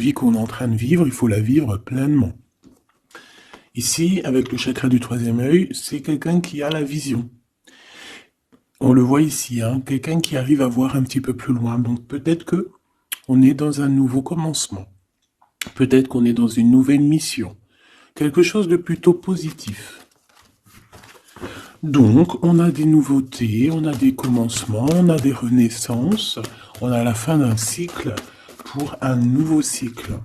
vie qu'on est en train de vivre, il faut la vivre pleinement. Ici, avec le chakra du troisième œil, c'est quelqu'un qui a la vision. On le voit ici, hein, quelqu'un qui arrive à voir un petit peu plus loin. Donc peut-être que on est dans un nouveau commencement. Peut-être qu'on est dans une nouvelle mission. Quelque chose de plutôt positif. Donc, on a des nouveautés, on a des commencements, on a des renaissances, on a la fin d'un cycle pour un nouveau cycle.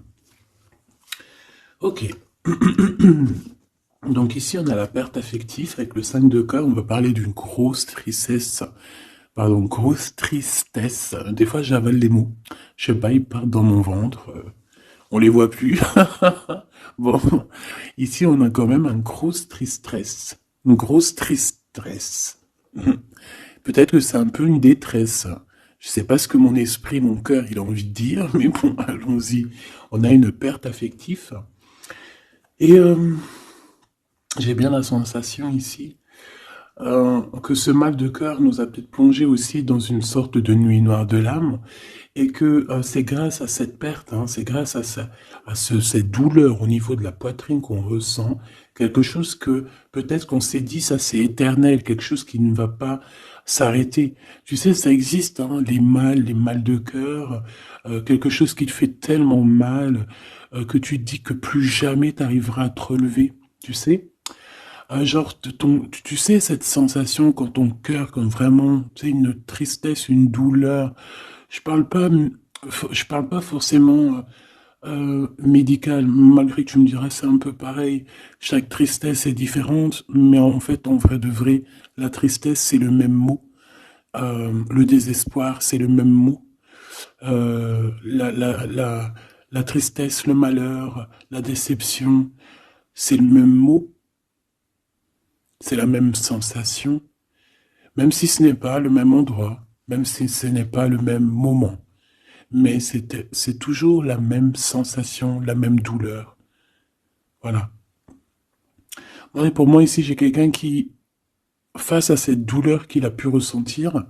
Ok. Donc ici, on a la perte affective avec le 5 de cœur. On va parler d'une grosse tristesse. Pardon, grosse tristesse. Des fois, j'avale les mots. Je sais pas, ils partent dans mon ventre. On les voit plus. Bon, ici, on a quand même une grosse tristesse. Une grosse tristesse. Peut-être que c'est un peu une détresse. Je sais pas ce que mon esprit, mon cœur, il a envie de dire, mais bon, allons-y. On a une perte affective. Et j'ai bien la sensation ici que ce mal de cœur nous a peut-être plongé aussi dans une sorte de nuit noire de l'âme, et que c'est grâce à cette perte, hein, c'est grâce à, cette douleur au niveau de la poitrine qu'on ressent, quelque chose que peut-être qu'on s'est dit, ça c'est éternel, quelque chose qui ne va pas s'arrêter. Tu sais, ça existe, hein, les mal de cœur, quelque chose qui te fait tellement mal que tu te dis que plus jamais tu arriveras à te relever, tu sais. Genre, tu sais, cette sensation quand ton cœur, quand vraiment, tu sais, une tristesse, une douleur. Je parle pas forcément médical, malgré que tu me diras c'est un peu pareil. Chaque tristesse est différente, mais en fait, en vrai de vrai, la tristesse, c'est le même mot. Le désespoir, c'est le même mot. La tristesse, le malheur, la déception, c'est le même mot. C'est la même sensation, même si ce n'est pas le même endroit, même si ce n'est pas le même moment. Mais c'est toujours la même sensation, la même douleur. Voilà. Et pour moi, ici, j'ai quelqu'un qui, face à cette douleur qu'il a pu ressentir,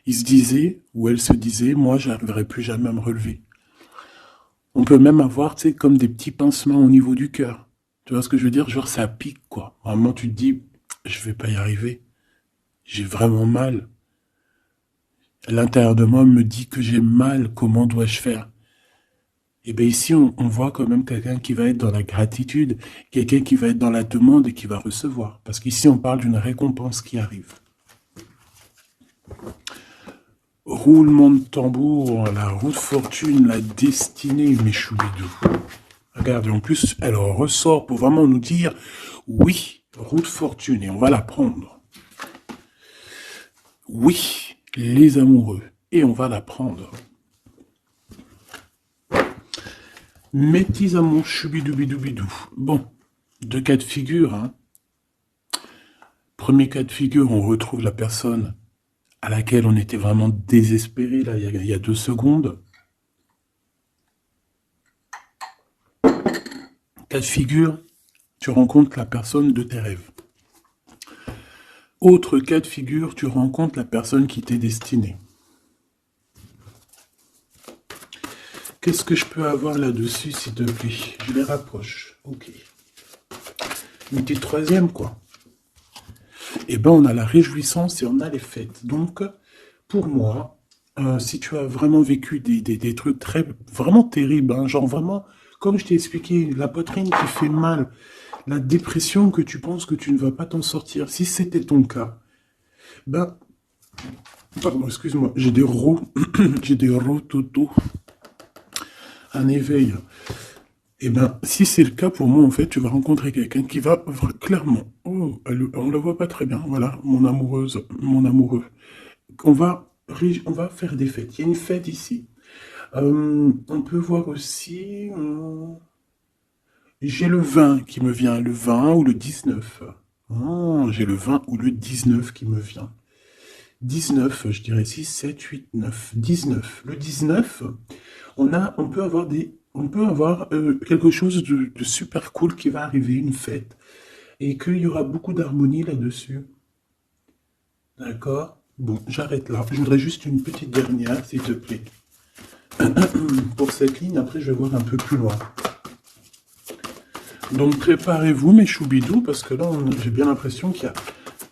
il se disait, ou elle se disait, moi, je n'arriverai plus jamais à me relever. On peut même avoir, tu sais, comme des petits pincements au niveau du cœur. Tu vois ce que je veux dire? Genre, ça pique, quoi. Vraiment, tu te dis, je vais pas y arriver. J'ai vraiment mal. L'intérieur de moi me dit que j'ai mal, comment dois-je faire? Et bien ici, on voit quand même quelqu'un qui va être dans la gratitude, quelqu'un qui va être dans la demande et qui va recevoir. Parce qu'ici, on parle d'une récompense qui arrive. Roulement de tambour, la roue de fortune, la destinée, mes choubidous. Regardez, en plus, elle ressort pour vraiment nous dire, oui, roue de fortune, et on va la prendre. Oui, les amoureux, et on va la prendre. Mes petits amours choubidoubidou. Bon, deux cas de figure. Hein. Premier cas de figure, on retrouve la personne à laquelle on était vraiment désespéré, là, il y a 2 secondes. Cas de figure, tu rencontres la personne de tes rêves. Autre cas de figure, tu rencontres la personne qui t'est destinée. Qu'est-ce que je peux avoir là-dessus, s'il te plaît? Je les rapproche. Ok. Une petite troisième, quoi. Eh ben, on a la réjouissance et on a les fêtes. Donc, pour moi, si tu as vraiment vécu des trucs vraiment terribles, hein, genre vraiment, comme je t'ai expliqué, la poitrine qui fait mal, la dépression que tu penses que tu ne vas pas t'en sortir, si c'était ton cas, ben, pardon, excuse-moi, j'ai des j'ai des rototos, un éveil. Eh ben, si c'est le cas pour moi, en fait, tu vas rencontrer quelqu'un qui va clairement, oh, on la voit pas très bien, voilà, mon amoureuse, mon amoureux. On va, on va faire des fêtes. Il y a une fête ici. On peut voir aussi, j'ai le 20 qui me vient, le 20 ou le 19. Oh, j'ai le 20 ou le 19 qui me vient. 19, je dirais 6, 7, 8, 9, 19. Le 19, on peut avoir quelque chose de super cool qui va arriver, une fête. Et qu'il y aura beaucoup d'harmonie là-dessus. D'accord? Bon, j'arrête là. Je voudrais juste une petite dernière, s'il te plaît. pour cette ligne. Après, je vais voir un peu plus loin. Donc, préparez-vous, mes choubidous, parce que là, j'ai bien l'impression qu'il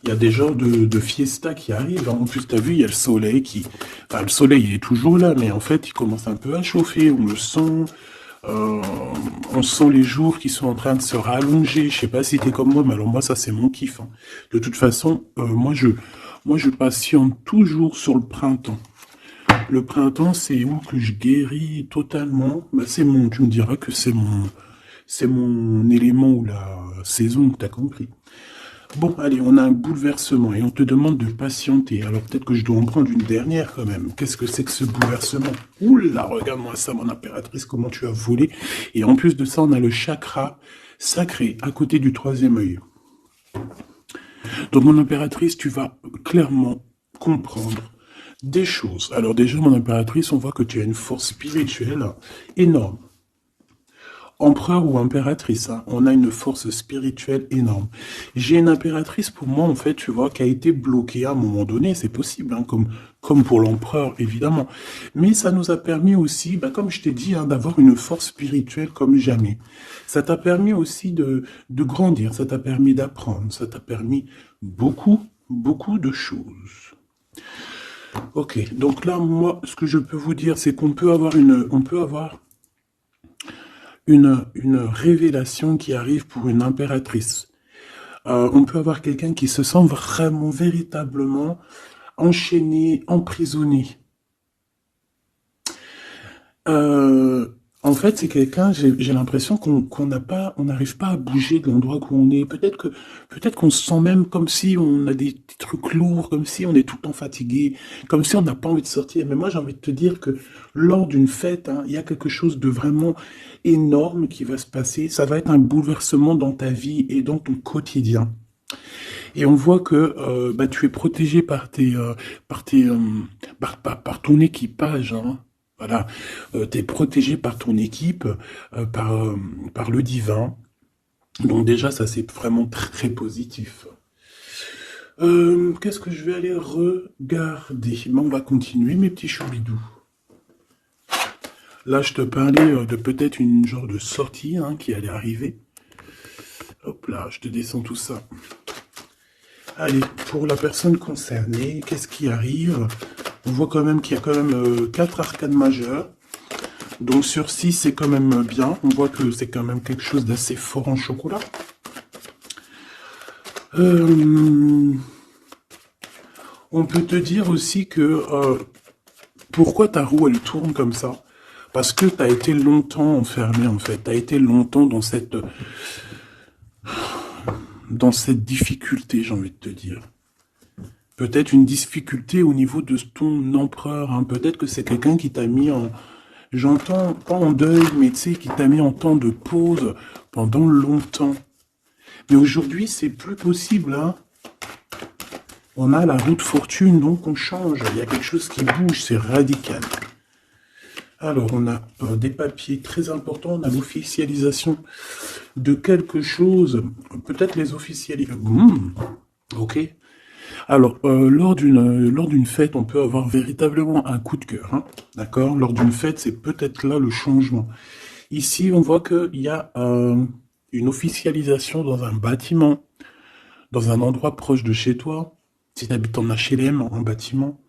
y a des genres de fiesta qui arrivent. En plus, tu as vu, il y a le soleil qui... Enfin, le soleil, il est toujours là, mais en fait, il commence un peu à chauffer. On le sent. Euh, on sent les jours qui sont en train de se rallonger. Je sais pas si t'es comme moi, mais alors moi, ça, c'est mon kiff, hein. De toute façon, moi, je patiente toujours sur le printemps. Le printemps, c'est où que je guéris totalement. Bah, tu me diras que c'est mon élément ou la saison, t'as compris. Bon, allez, on a un bouleversement et on te demande de patienter. Alors peut-être que je dois en prendre une dernière quand même. Qu'est-ce que c'est que ce bouleversement? Oula, regarde-moi ça, mon impératrice, comment tu as volé. Et en plus de ça, on a le chakra sacré à côté du troisième œil. Donc, mon impératrice, tu vas clairement comprendre des choses. Alors déjà, mon impératrice, on voit que tu as une force spirituelle énorme. Empereur ou impératrice, hein, on a une force spirituelle énorme. J'ai une impératrice pour moi, en fait, tu vois, qui a été bloquée à un moment donné, c'est possible, hein, comme pour l'empereur, évidemment. Mais ça nous a permis aussi, bah, comme je t'ai dit, hein, d'avoir une force spirituelle comme jamais. Ça t'a permis aussi de grandir, ça t'a permis d'apprendre, ça t'a permis beaucoup de choses. Ok, donc là, moi, ce que je peux vous dire, c'est qu'on peut avoir une révélation qui arrive pour une impératrice. On peut avoir quelqu'un qui se sent vraiment, véritablement enchaîné, emprisonné. Euh, En fait, c'est quelqu'un, j'ai l'impression qu'on n'a pas, on n'arrive pas à bouger de l'endroit où on est. Peut-être qu'on se sent même comme si on a des trucs lourds, comme si on est tout le temps fatigué, comme si on n'a pas envie de sortir. Mais moi, j'ai envie de te dire que lors d'une fête, hein, il y a quelque chose de vraiment énorme qui va se passer. Ça va être un bouleversement dans ta vie et dans ton quotidien. Et on voit que bah, tu es protégé par par ton équipage, hein. Voilà, tu es protégé par ton équipe, par le divin. Donc déjà, ça c'est vraiment très positif. Qu'est-ce que je vais aller regarder? Ben, on va continuer, mes petits choubidous. Là, je te parlais de peut-être une genre de sortie, hein, qui allait arriver. Hop là, je te descends tout ça. Allez, pour la personne concernée, qu'est-ce qui arrive? On voit quand même qu'il y a quand même 4 arcanes majeures. Donc sur 6, c'est quand même bien. On voit que c'est quand même quelque chose d'assez fort en chocolat. On peut te dire aussi que pourquoi ta roue elle tourne comme ça? Parce que tu as été longtemps enfermé en fait. Tu as été longtemps dans cette difficulté, j'ai envie de te dire. Peut-être une difficulté au niveau de ton empereur, hein. Peut-être que c'est quelqu'un qui t'a mis en... J'entends pas en deuil, mais tu sais, qui t'a mis en temps de pause pendant longtemps. Mais aujourd'hui, c'est plus possible, hein. On a la roue de fortune, donc on change. Il y a quelque chose qui bouge, c'est radical. Alors, on a des papiers très importants. On a l'officialisation de quelque chose. Peut-être les officialisations. Ok. Alors, lors d'une fête, on peut avoir véritablement un coup de cœur, hein, d'accord? Lors d'une fête, c'est peut-être là le changement. Ici, on voit qu'il y a une officialisation dans un bâtiment, dans un endroit proche de chez toi, si tu habites en HLM, en bâtiment.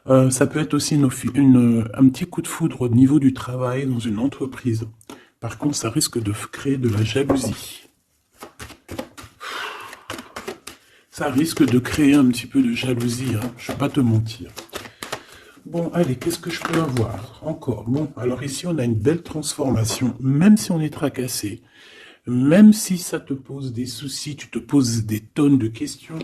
Ça peut être aussi un petit coup de foudre au niveau du travail dans une entreprise. Par contre, ça risque de créer de la jalousie. Ça risque de créer un petit peu de jalousie, hein, je ne vais pas te mentir. Bon, allez, qu'est-ce que je peux avoir encore? Bon, alors ici, on a une belle transformation, même si on est tracassé, même si ça te pose des soucis, tu te poses des tonnes de questions,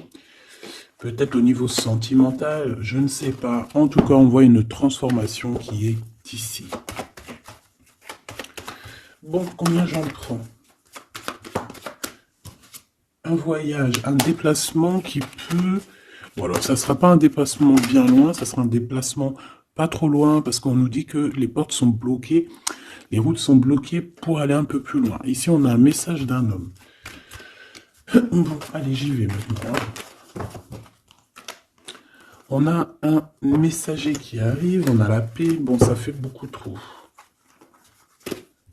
peut-être au niveau sentimental, je ne sais pas. En tout cas, on voit une transformation qui est ici. Bon, combien j'en prends? Un voyage, un déplacement qui peut... Bon, alors, ça ne sera pas un déplacement bien loin, ça sera un déplacement pas trop loin, parce qu'on nous dit que les portes sont bloquées, les routes sont bloquées pour aller un peu plus loin. Ici, on a un message d'un homme. Bon, allez, j'y vais maintenant. On a un messager qui arrive, on a la paix. Bon, ça fait beaucoup trop.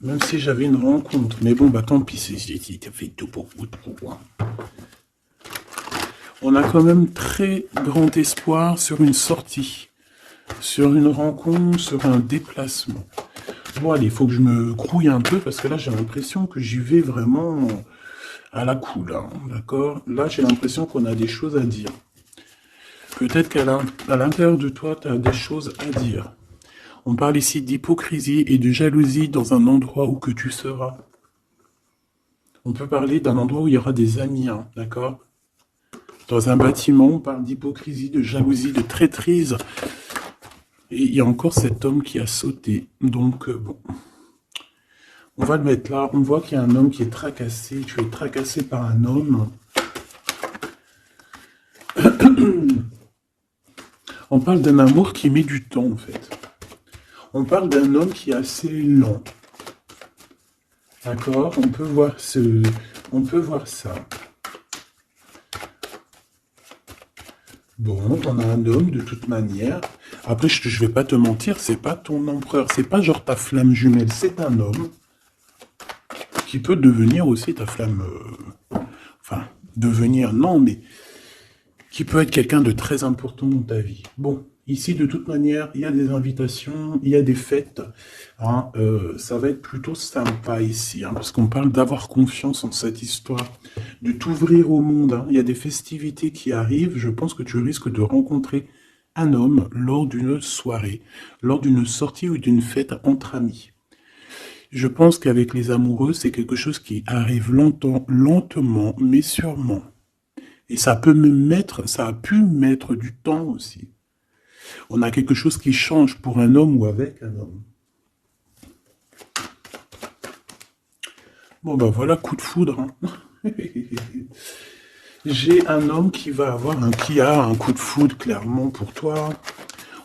Même si j'avais une rencontre. Mais bon, bah tant pis, ça fait tout beaucoup trop. Hein. On a quand même très grand espoir sur une sortie, sur une rencontre, sur un déplacement. Bon, allez, il faut que je me grouille un peu, parce que là, j'ai l'impression que j'y vais vraiment à la cool, hein, d'accord? Là, j'ai l'impression qu'on a des choses à dire. Peut-être qu'à l'intérieur de toi, tu as des choses à dire. On parle ici d'hypocrisie et de jalousie dans un endroit où que tu seras. On peut parler d'un endroit où il y aura des amis, hein, d'accord? Dans un bâtiment, on parle d'hypocrisie, de jalousie, de traîtrise. Et il y a encore cet homme qui a sauté. Donc, bon. On va le mettre là. On voit qu'il y a un homme qui est tracassé. Tu es tracassé par un homme. On parle d'un amour qui met du temps, en fait. On parle d'un homme qui est assez lent. D'accord? On peut voir ça. Bon, on a un homme de toute manière. Après, je vais pas te mentir, c'est pas ton empereur, c'est pas genre ta flamme jumelle, c'est un homme qui peut devenir aussi ta flamme. Enfin, devenir, non, mais qui peut être quelqu'un de très important dans ta vie. Bon, ici, de toute manière, il y a des invitations, il y a des fêtes. Hein, ça va être plutôt sympa ici, hein, parce qu'on parle d'avoir confiance en cette histoire, de t'ouvrir au monde. Hein. Il y a des festivités qui arrivent. Je pense que tu risques de rencontrer un homme lors d'une soirée, lors d'une sortie ou d'une fête entre amis. Je pense qu'avec les amoureux, c'est quelque chose qui arrive lentement, mais sûrement. Et ça a pu mettre du temps aussi. On a quelque chose qui change pour un homme ou avec un homme. Bon ben voilà, coup de foudre. Hein. J'ai un homme qui a un coup de foudre clairement pour toi.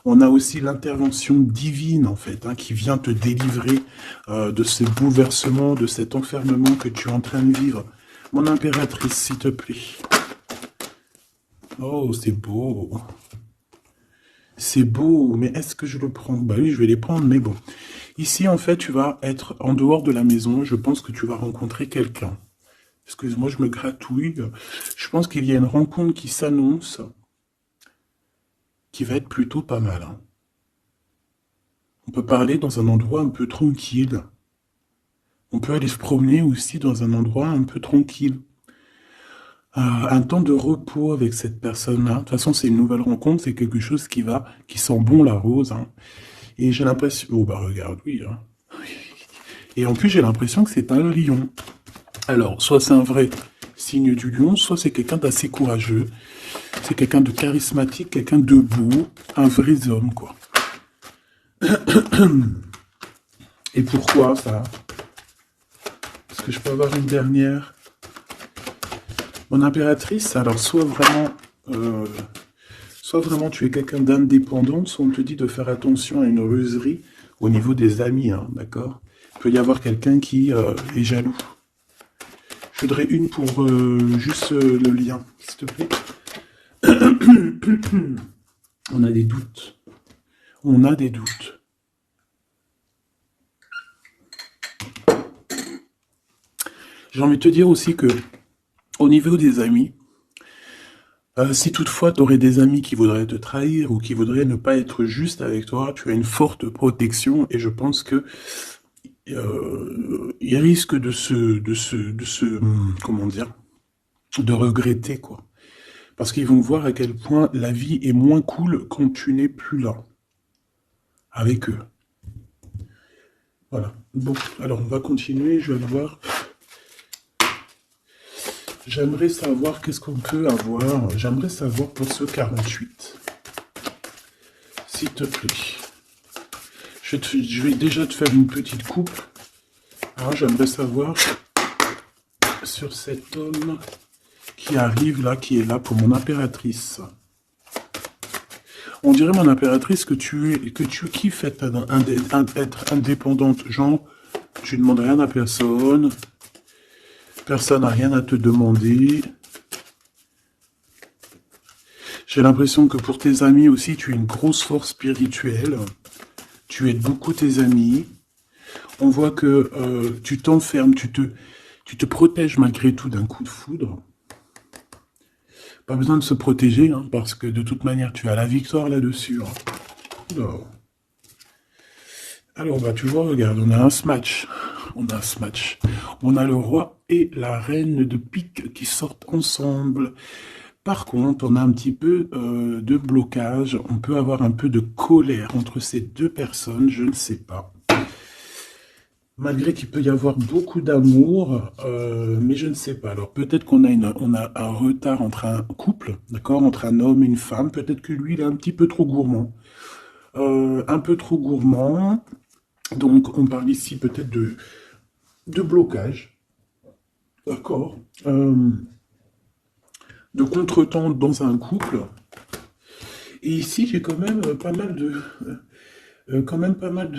On a aussi l'intervention divine en fait, hein, qui vient te délivrer de ce bouleversement, de cet enfermement que tu es en train de vivre. Mon impératrice, s'il te plaît. Oh, c'est beau. C'est beau, mais est-ce que je le prends? Bah oui, je vais les prendre, mais bon. Ici, en fait, tu vas être en dehors de la maison. Je pense que tu vas rencontrer quelqu'un. Excuse-moi, je me gratouille. Je pense qu'il y a une rencontre qui s'annonce, qui va être plutôt pas mal. Hein. On peut parler dans un endroit un peu tranquille. On peut aller se promener aussi dans un endroit un peu tranquille. Un temps de repos avec cette personne-là. De toute façon, c'est une nouvelle rencontre, c'est quelque chose qui sent bon la rose. Hein. Et j'ai l'impression... Oh bah regarde, oui. Hein. Et en plus, j'ai l'impression que c'est un lion. Alors, soit c'est un vrai signe du lion, soit c'est quelqu'un d'assez courageux. C'est quelqu'un de charismatique, quelqu'un de beau, un vrai homme, quoi. Et pourquoi ça? Est-ce que je peux avoir une dernière? Mon impératrice, alors soit vraiment tu es quelqu'un d'indépendant, soit on te dit de faire attention à une ruserie au niveau des amis, hein, d'accord? Il peut y avoir quelqu'un qui est jaloux. Je voudrais une pour juste le lien, s'il te plaît. On a des doutes. On a des doutes. J'ai envie de te dire aussi que, au niveau des amis, si toutefois tu aurais des amis qui voudraient te trahir ou qui voudraient ne pas être juste avec toi, tu as une forte protection et je pense que ils risquent comment dire, de regretter quoi. Parce qu'ils vont voir à quel point la vie est moins cool quand tu n'es plus là avec eux. Voilà. Bon, alors on va continuer, je vais aller voir. J'aimerais savoir qu'est-ce qu'on peut avoir. J'aimerais savoir pour ce 48. S'il te plaît. Je vais déjà te faire une petite coupe. Alors j'aimerais savoir sur cet homme qui arrive là, qui est là pour mon impératrice. On dirait, mon impératrice, que tu kiffes être indépendante. Genre, tu ne demandes rien à personne. Personne n'a rien à te demander. J'ai l'impression que pour tes amis aussi, tu as une grosse force spirituelle. Tu aides beaucoup tes amis. On voit que tu t'enfermes, tu te protèges malgré tout d'un coup de foudre. Pas besoin de se protéger, hein, parce que de toute manière, tu as la victoire là-dessus. Hein. Alors, bah, tu vois, regarde, on a un smash. On a un smash. On a le roi et la reine de pique qui sortent ensemble. Par contre, on a un petit peu de blocage. On peut avoir un peu de colère entre ces deux personnes, je ne sais pas. Malgré qu'il peut y avoir beaucoup d'amour, mais je ne sais pas. Alors peut-être qu'on a, on a un retard entre un couple, d'accord, entre un homme et une femme. Peut-être que lui, il est un petit peu trop gourmand. Un peu trop gourmand. Donc on parle ici peut-être de blocage. D'accord. De contretemps dans un couple. Et ici, j'ai quand même pas mal de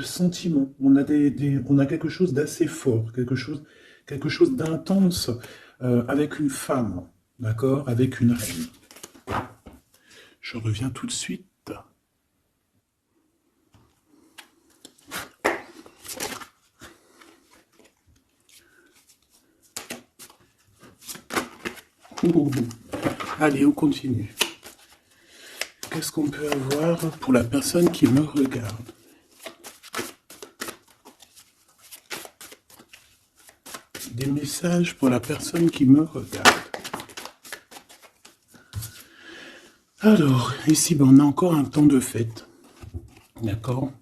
sentiments. On a on a quelque chose d'assez fort, quelque chose d'intense avec une femme, d'accord, avec une reine. Je reviens tout de suite. Allez, on continue. Qu'est-ce qu'on peut avoir pour la personne qui me regarde? Des messages pour la personne qui me regarde. Alors, ici, ben, on a encore un temps de fête. D'accord?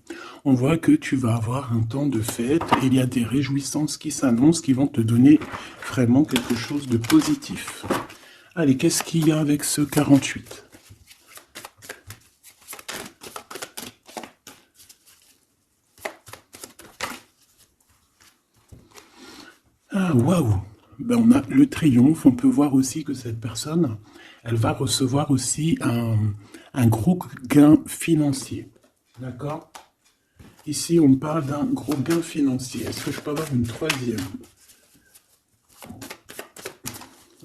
On voit que tu vas avoir un temps de fête et il y a des réjouissances qui s'annoncent qui vont te donner vraiment quelque chose de positif. Allez, qu'est-ce qu'il y a avec ce 48? Ah, waouh! Ben, on a le triomphe. On peut voir aussi que cette personne, elle va recevoir aussi un gros gain financier. D'accord? Ici, on parle d'un gros gain financier. Est-ce que je peux avoir une troisième?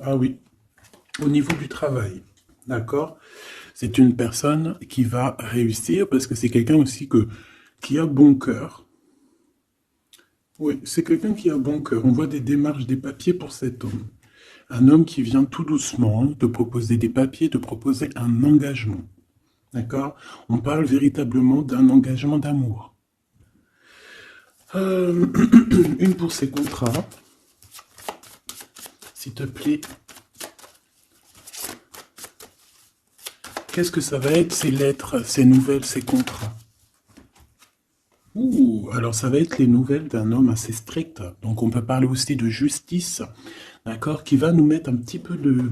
Ah oui, au niveau du travail. D'accord? C'est une personne qui va réussir parce que c'est quelqu'un aussi qui a bon cœur. Oui, c'est quelqu'un qui a bon cœur. On voit des démarches, des papiers pour cet homme. Un homme qui vient tout doucement te proposer des papiers, te proposer un engagement. D'accord? On parle véritablement d'un engagement d'amour. Une pour ses contrats. S'il te plaît. Qu'est-ce que ça va être, ces lettres, ces nouvelles, ces contrats? Ouh, alors ça va être les nouvelles d'un homme assez strict. Donc on peut parler aussi de justice, d'accord, qui va nous mettre un petit peu de,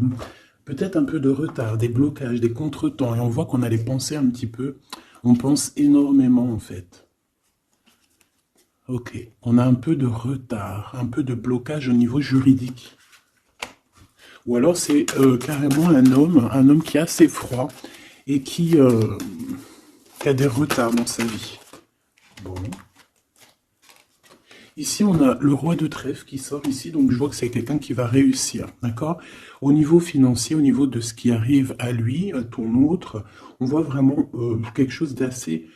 peut-être un peu de retard, des blocages, des contretemps. Et on voit qu'on a les pensées un petit peu. On pense énormément en fait. Ok, on a un peu de retard, un peu de blocage au niveau juridique. Ou alors c'est carrément un homme qui est assez froid et qui a des retards dans sa vie. Bon. Ici, on a le roi de trèfle qui sort ici, donc je vois que c'est quelqu'un qui va réussir, d'accord? Au niveau financier, au niveau de ce qui arrive à lui, à ton autre, on voit vraiment quelque chose d'assez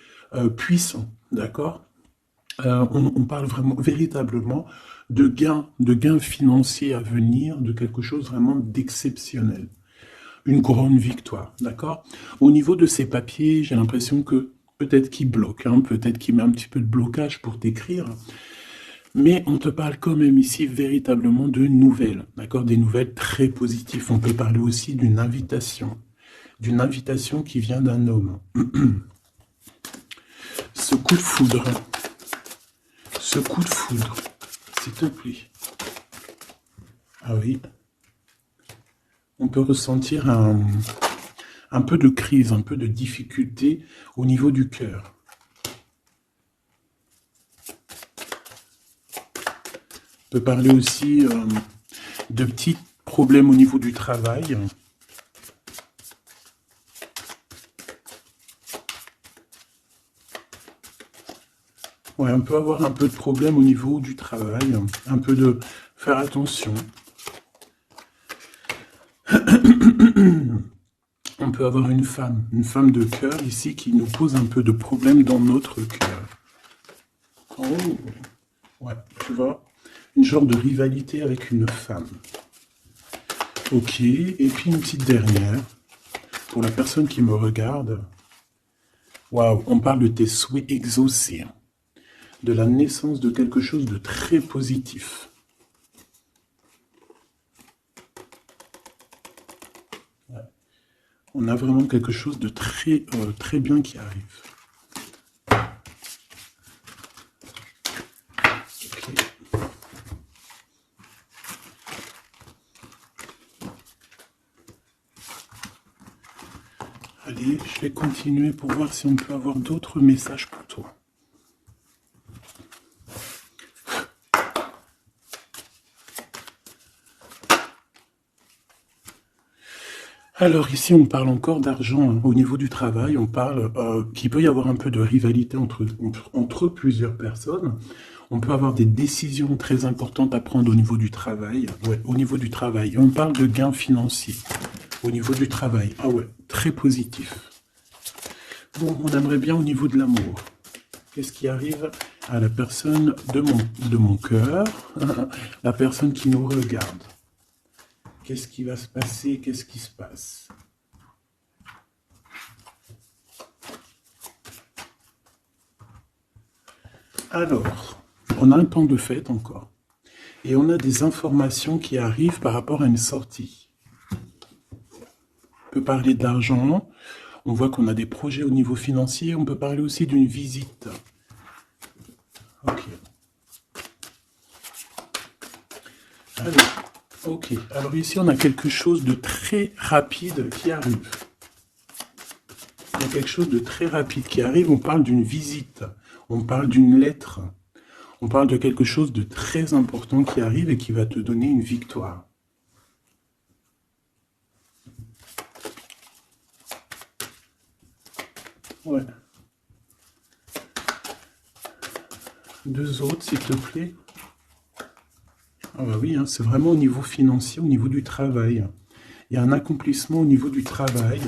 puissant, d'accord? On parle vraiment, véritablement, de gains financiers à venir, de quelque chose vraiment d'exceptionnel. Une grande victoire, d'accord? Au niveau de ces papiers, j'ai l'impression que peut-être qu'il bloque, hein, peut-être qu'il met un petit peu de blocage pour t'écrire, mais on te parle quand même ici véritablement de nouvelles, d'accord? Des nouvelles très positives. On peut parler aussi d'une invitation qui vient d'un homme. Ce coup de foudre, s'il te plaît. Ah oui. On peut ressentir un peu de crise, un peu de difficulté au niveau du cœur. On peut parler aussi de petits problèmes au niveau du travail. Ouais, on peut avoir un peu de problème au niveau du travail, un peu de faire attention. On peut avoir une femme de cœur ici qui nous pose un peu de problème dans notre cœur. Oh, ouais, tu vois, une genre de rivalité avec une femme. Ok, et puis une petite dernière, pour la personne qui me regarde. Waouh, on parle de tes souhaits exaucés, de la naissance de quelque chose de très positif. Ouais. On a vraiment quelque chose de très, très bien qui arrive. Allez, je vais continuer pour voir si on peut avoir d'autres messages pour toi. Alors ici, on parle encore d'argent, hein. Au niveau du travail, on parle qu'il peut y avoir un peu de rivalité entre plusieurs personnes. On peut avoir des décisions très importantes à prendre au niveau du travail. Ouais, au niveau du travail. Et on parle de gains financiers au niveau du travail. Ah ouais, très positif. Bon, on aimerait bien au niveau de l'amour. Qu'est-ce qui arrive à la personne de mon cœur, la personne qui nous regarde? Qu'est-ce qui va se passer? Qu'est-ce qui se passe? Alors, on a un temps de fête encore. Et on a des informations qui arrivent par rapport à une sortie. On peut parler de l'argent. On voit qu'on a des projets au niveau financier. On peut parler aussi d'une visite. Ok. Alors ici, on a quelque chose de très rapide qui arrive. Il y a quelque chose de très rapide qui arrive. On parle d'une visite. On parle d'une lettre. On parle de quelque chose de très important qui arrive et qui va te donner une victoire. Ouais. Deux autres, s'il te plaît. Ah bah oui, hein, c'est vraiment au niveau financier, au niveau du travail. Il y a un accomplissement au niveau du travail.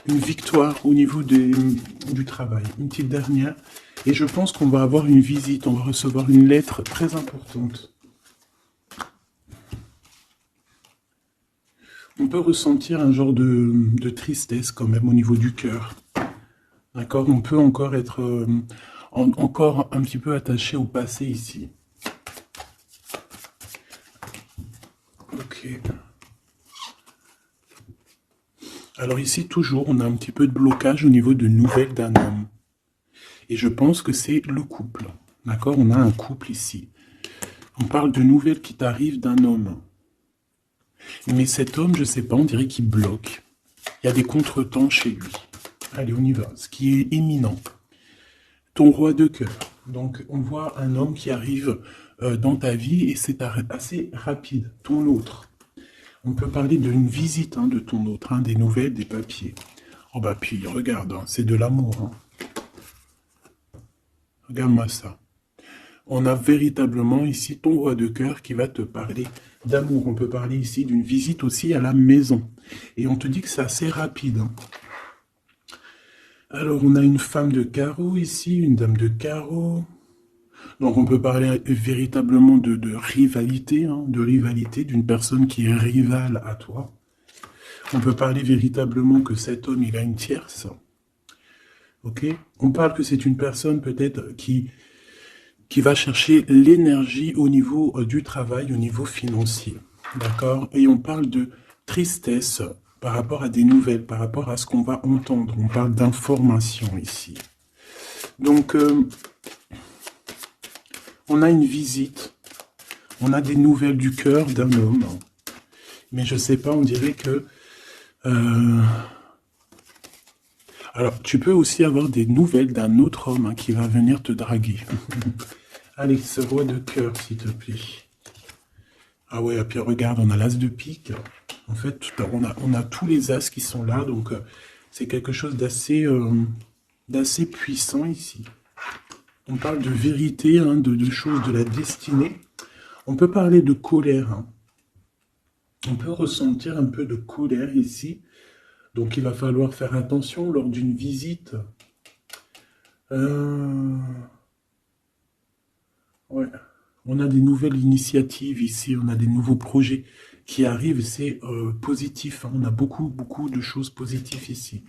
Une victoire au niveau du travail. Une petite dernière. Et je pense qu'on va avoir une visite. On va recevoir une lettre très importante. On peut ressentir un genre de tristesse quand même au niveau du cœur. D'accord? On peut encore être encore un petit peu attaché au passé ici. Ok. Alors ici, toujours, on a un petit peu de blocage au niveau de nouvelles d'un homme. Et je pense que c'est le couple. D'accord? On a un couple ici. On parle de nouvelles qui t'arrivent d'un homme. Mais cet homme, je sais pas, on dirait qu'il bloque. Il y a des contretemps chez lui. Allez, on y va. Ce qui est imminent. Ton roi de cœur. Donc, on voit un homme qui arrive dans ta vie et c'est assez rapide. Ton autre. On peut parler d'une visite de ton autre, des nouvelles, des papiers. Oh bah puis, regarde, c'est de l'amour. Regarde-moi ça. On a véritablement ici ton roi de cœur qui va te parler d'amour. On peut parler ici d'une visite aussi à la maison. Et on te dit que c'est assez rapide. Alors, on a une femme de carreau ici, une dame de carreau. Donc, on peut parler véritablement de rivalité, d'une personne qui est rivale à toi. On peut parler véritablement que cet homme, il a une tierce. Ok? On parle que c'est une personne peut-être qui va chercher l'énergie au niveau du travail, au niveau financier. D'accord? Et on parle de tristesse par rapport à des nouvelles, par rapport à ce qu'on va entendre. On parle d'information ici. Donc, on a une visite. On a des nouvelles du cœur d'un homme. Mais je sais pas, on dirait que... Alors, tu peux aussi avoir des nouvelles d'un autre homme qui va venir te draguer. Allez, ce roi de cœur, s'il te plaît. Ah ouais, et puis regarde, on a l'as de pique. En fait, on a tous les as qui sont là, donc c'est quelque chose d'assez puissant ici. On parle de vérité, de choses de la destinée. On peut parler de colère. On peut ressentir un peu de colère ici. Donc il va falloir faire attention lors d'une visite. Ouais. On a des nouvelles initiatives ici, on a des nouveaux projets qui arrivent, c'est positif, hein. On a beaucoup, beaucoup de choses positives ici.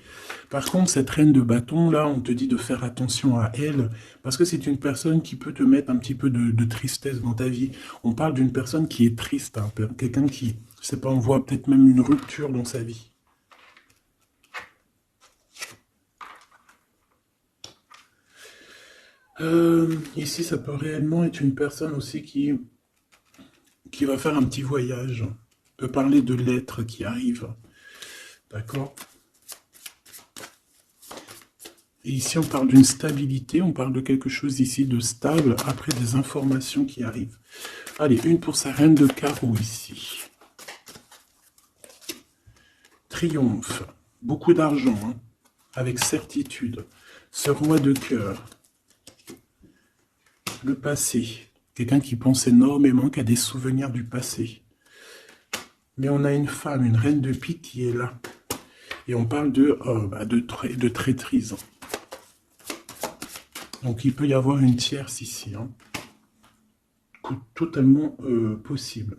Par contre, cette reine de bâton, là, on te dit de faire attention à elle, parce que c'est une personne qui peut te mettre un petit peu de tristesse dans ta vie. On parle d'une personne qui est triste, hein, quelqu'un qui, je sais pas, on voit peut-être même une rupture dans sa vie. Ici, ça peut réellement être une personne aussi qui va faire un petit voyage. On peut parler de lettres qui arrivent. D'accord? Et ici, on parle d'une stabilité, on parle de quelque chose ici de stable, après des informations qui arrivent. Allez, une pour sa reine de carreau ici. Triomphe, beaucoup d'argent, hein, avec certitude. Ce roi de cœur. Le passé, quelqu'un qui pense énormément, qui a des souvenirs du passé. Mais on a une femme, une reine de pique qui est là. Et on parle de traîtrise. Donc il peut y avoir une tierce ici. Hein. Totalement possible.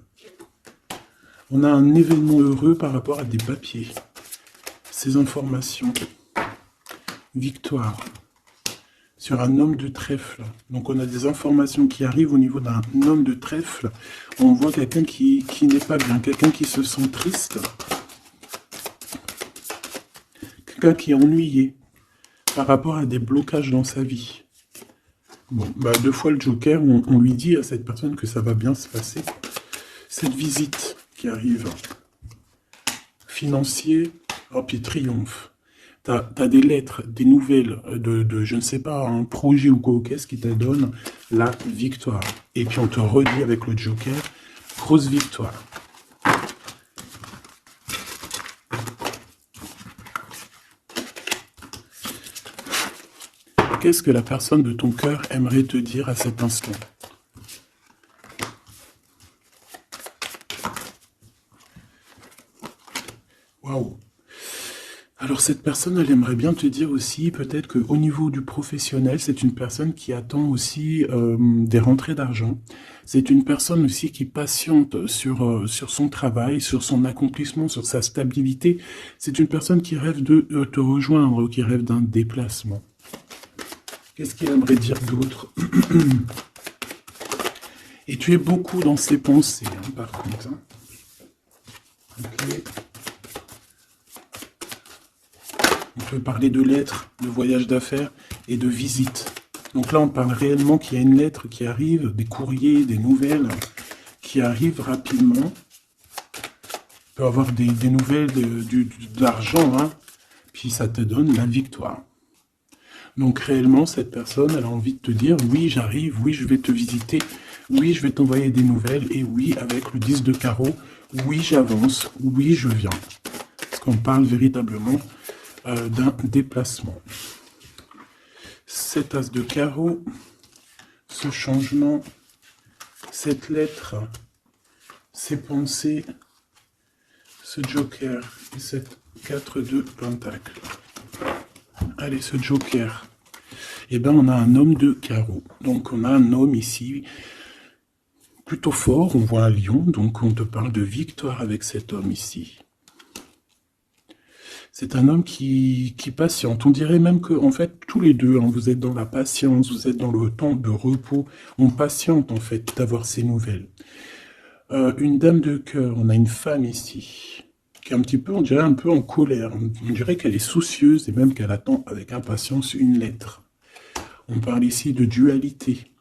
On a un événement heureux par rapport à des papiers. Ces informations. Victoire. Sur un homme de trèfle. Donc on a des informations qui arrivent au niveau d'un homme de trèfle. On voit quelqu'un qui n'est pas bien, quelqu'un qui se sent triste. Quelqu'un qui est ennuyé par rapport à des blocages dans sa vie. Bon, bah, deux fois le Joker, on lui dit à cette personne que ça va bien se passer. Cette visite qui arrive. Financier, oh puis triomphe. T'as des lettres, des nouvelles de, je ne sais pas, un projet ou quoi qu'est-ce qui te donne la victoire. Et puis on te redit avec le Joker, grosse victoire. Qu'est-ce que la personne de ton cœur aimerait te dire à cet instant? Waouh! Alors cette personne, elle aimerait bien te dire aussi, peut-être qu'au niveau du professionnel, c'est une personne qui attend aussi des rentrées d'argent. C'est une personne aussi qui patiente sur son travail, sur son accomplissement, sur sa stabilité. C'est une personne qui rêve de te rejoindre, qui rêve d'un déplacement. Qu'est-ce qu'il aimerait dire d'autre? Et tu es beaucoup dans ses pensées, hein, par contre. Hein. Okay. On peut parler de lettres, de voyage d'affaires et de visites. Donc là, on parle réellement qu'il y a une lettre qui arrive, des courriers, des nouvelles qui arrivent rapidement. On peut avoir des nouvelles, de l'argent, hein, puis ça te donne la victoire. Donc réellement, cette personne, elle a envie de te dire, oui, j'arrive, oui, je vais te visiter, oui, je vais t'envoyer des nouvelles, et oui, avec le 10 de carreau, oui, j'avance, oui, je viens. Parce qu'on parle véritablement d'un déplacement. Cet as de carreau, ce changement, cette lettre, ces pensées, ce joker et cette 4 de pentacle. Allez, ce joker. Eh bien, on a un homme de carreau. Donc, on a un homme ici plutôt fort. On voit un lion. Donc, on te parle de victoire avec cet homme ici. C'est un homme qui patiente. On dirait même que, en fait, tous les deux, hein, vous êtes dans la patience, vous êtes dans le temps de repos. On patiente, en fait, d'avoir ces nouvelles. Une dame de cœur. On a une femme ici. Qui est un petit peu, on dirait un peu en colère. On dirait qu'elle est soucieuse et même qu'elle attend avec impatience une lettre. On parle ici de dualité,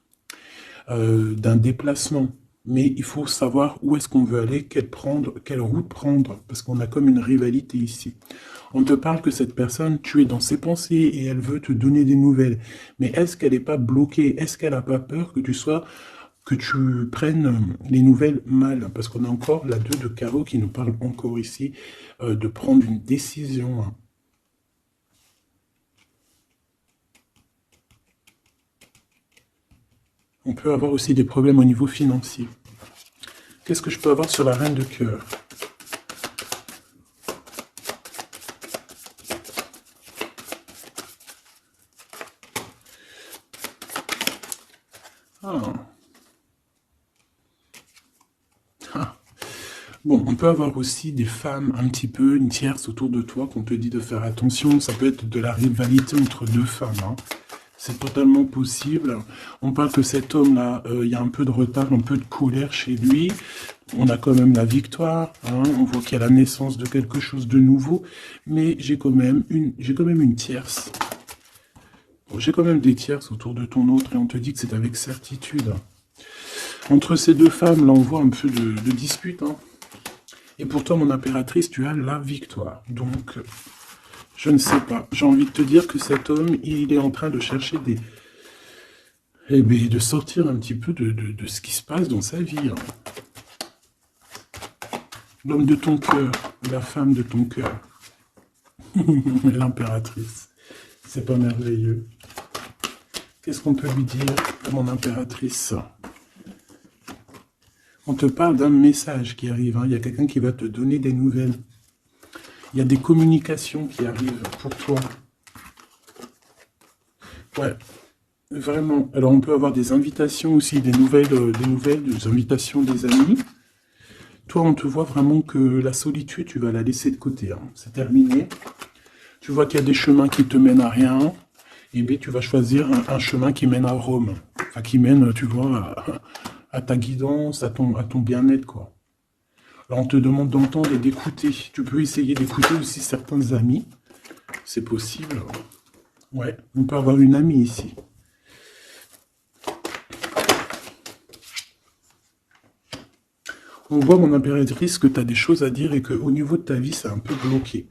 d'un déplacement. Mais il faut savoir où est-ce qu'on veut aller, quelle route prendre, parce qu'on a comme une rivalité ici. On te parle que cette personne, tu es dans ses pensées et elle veut te donner des nouvelles. Mais est-ce qu'elle n'est pas bloquée? Est-ce qu'elle n'a pas peur que tu prennes les nouvelles mal? Parce qu'on a encore la 2 de carreau qui nous parle encore ici de prendre une décision. Hein. On peut avoir aussi des problèmes au niveau financier. Qu'est-ce que je peux avoir sur la reine de cœur? Bon, on peut avoir aussi des femmes un petit peu, une tierce autour de toi qu'on te dit de faire attention. Ça peut être de la rivalité entre deux femmes, hein. C'est totalement possible. On parle que cet homme-là, il y a un peu de retard, un peu de colère chez lui. On a quand même la victoire, hein. On voit qu'il y a la naissance de quelque chose de nouveau. Mais j'ai quand même une tierce. Bon, j'ai quand même des tierces autour de ton autre et on te dit que c'est avec certitude. Entre ces deux femmes, là, on voit un peu de dispute, hein. Et pour toi, mon impératrice, tu as la victoire. Donc, je ne sais pas. J'ai envie de te dire que cet homme, il est en train de chercher des... Eh bien, de sortir un petit peu de ce qui se passe dans sa vie, hein. L'homme de ton cœur, la femme de ton cœur. L'impératrice. C'est pas merveilleux. Qu'est-ce qu'on peut lui dire, mon impératrice? On te parle d'un message qui arrive, hein. Il y a quelqu'un qui va te donner des nouvelles. Il y a des communications qui arrivent pour toi. Ouais, vraiment. Alors, on peut avoir des invitations aussi, des nouvelles, des invitations des amis. Toi, on te voit vraiment que la solitude, tu vas la laisser de côté, hein. C'est terminé. Tu vois qu'il y a des chemins qui te mènent à rien. Et bien, tu vas choisir un chemin qui mène à Rome. Enfin, qui mène, tu vois, à ta guidance, à ton bien-être, quoi. Alors, on te demande d'entendre et d'écouter. Tu peux essayer d'écouter aussi certains amis. C'est possible. Ouais, on peut avoir une amie ici. On voit, mon impératrice, que tu as des choses à dire et qu'au niveau de ta vie, c'est un peu bloqué.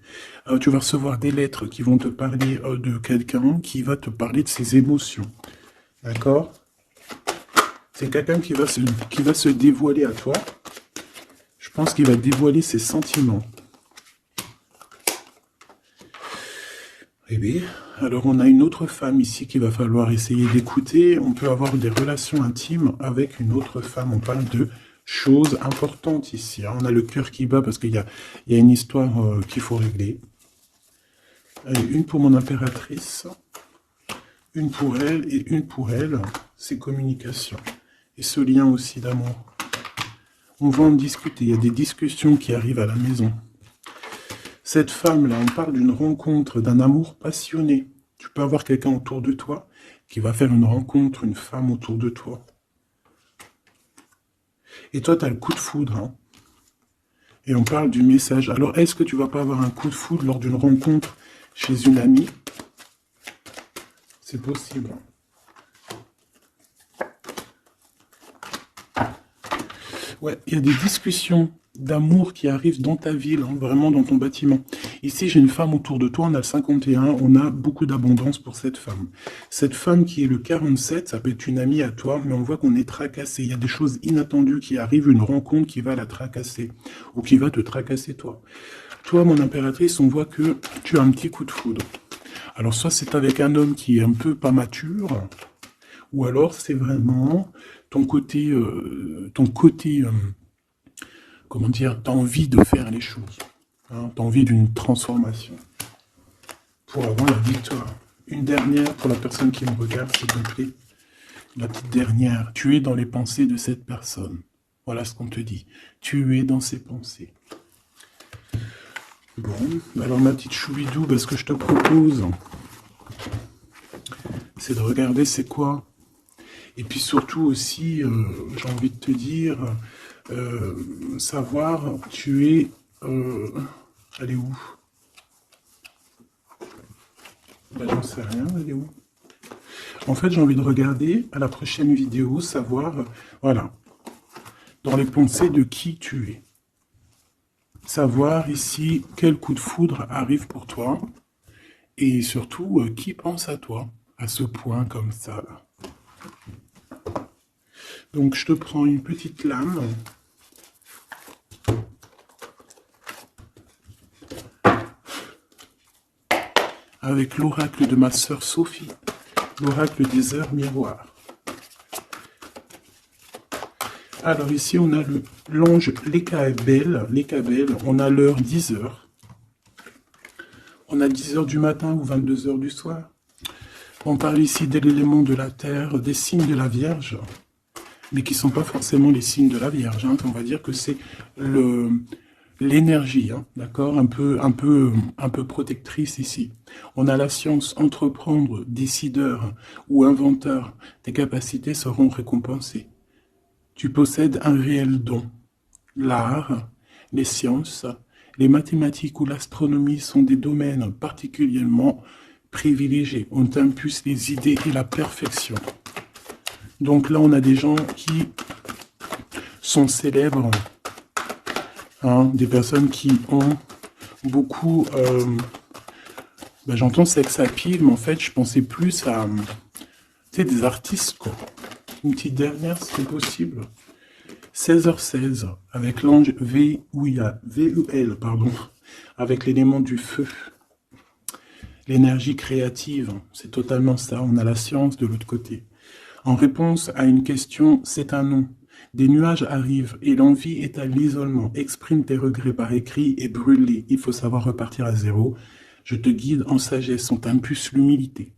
Tu vas recevoir des lettres qui vont te parler de quelqu'un qui va te parler de ses émotions. D'accord? C'est quelqu'un qui va se dévoiler à toi. Je pense qu'il va dévoiler ses sentiments. Eh bien, alors on a une autre femme ici qu'il va falloir essayer d'écouter. On peut avoir des relations intimes avec une autre femme. On parle de choses importantes ici, hein. On a le cœur qui bat parce qu'il y a une histoire qu'il faut régler. Allez, une pour mon impératrice, une pour elle et une pour elle, c'est communication. Et ce lien aussi d'amour. On va en discuter, il y a des discussions qui arrivent à la maison. Cette femme-là, on parle d'une rencontre, d'un amour passionné. Tu peux avoir quelqu'un autour de toi qui va faire une rencontre, une femme autour de toi. Et toi, tu as le coup de foudre, hein. Et on parle du message. Alors, est-ce que tu vas pas avoir un coup de foudre lors d'une rencontre chez une amie? C'est possible. Ouais, il y a des discussions d'amour qui arrivent dans ta ville, hein, vraiment dans ton bâtiment. Ici, j'ai une femme autour de toi, on a le 51, on a beaucoup d'abondance pour cette femme. Cette femme qui est le 47, ça peut être une amie à toi, mais on voit qu'on est tracassé. Il y a des choses inattendues qui arrivent, une rencontre qui va la tracasser, ou qui va te tracasser toi. Toi, mon impératrice, on voit que tu as un petit coup de foudre. Alors, soit c'est avec un homme qui est un peu pas mature, ou alors c'est vraiment ton côté, comment dire, t'as envie de faire les choses, hein, t'as envie d'une transformation pour avoir la victoire. Une dernière pour la personne qui me regarde, s'il te plaît. La petite dernière, tu es dans les pensées de cette personne. Voilà ce qu'on te dit. Tu es dans ses pensées. Bon, alors ma petite choubidou, ce que je te propose, c'est de regarder c'est quoi. Et puis surtout aussi, j'ai envie de te dire, savoir, tu es... elle est où? J'en sais rien, elle est où? En fait, j'ai envie de regarder à la prochaine vidéo, savoir, voilà, dans les pensées de qui tu es. Savoir ici quel coup de foudre arrive pour toi. Et surtout, qui pense à toi, à ce point comme ça, là. Donc, je te prends une petite lame. Avec l'oracle de ma sœur Sophie, l'oracle des heures miroirs. Alors ici, on a l'ange Lékabel, on a l'heure 10 heures. On a 10 heures du matin ou 22 heures du soir. On parle ici de l'élément de la terre, des signes de la Vierge. mais qui ne sont pas forcément les signes de la Vierge, hein. On va dire que c'est l'énergie, hein, d'accord, un peu protectrice ici. On a la science, entreprendre, décideur ou inventeur, tes capacités seront récompensées. Tu possèdes un réel don. L'art, les sciences, les mathématiques ou l'astronomie sont des domaines particulièrement privilégiés. On t'impulse les idées et la perfection. Donc là, on a des gens qui sont célèbres, hein, des personnes qui ont beaucoup... j'entends sex appeal, mais en fait, je pensais plus à des artistes, quoi. Une petite dernière, si c'est possible. 16h16, avec l'ange VUL, pardon, avec l'élément du feu. L'énergie créative, c'est totalement ça. On a la science de l'autre côté. En réponse à une question, c'est un non. Des nuages arrivent et l'envie est à l'isolement. Exprime tes regrets par écrit et brûle-les. Il faut savoir repartir à zéro. Je te guide en sagesse, on t'impulse l'humilité.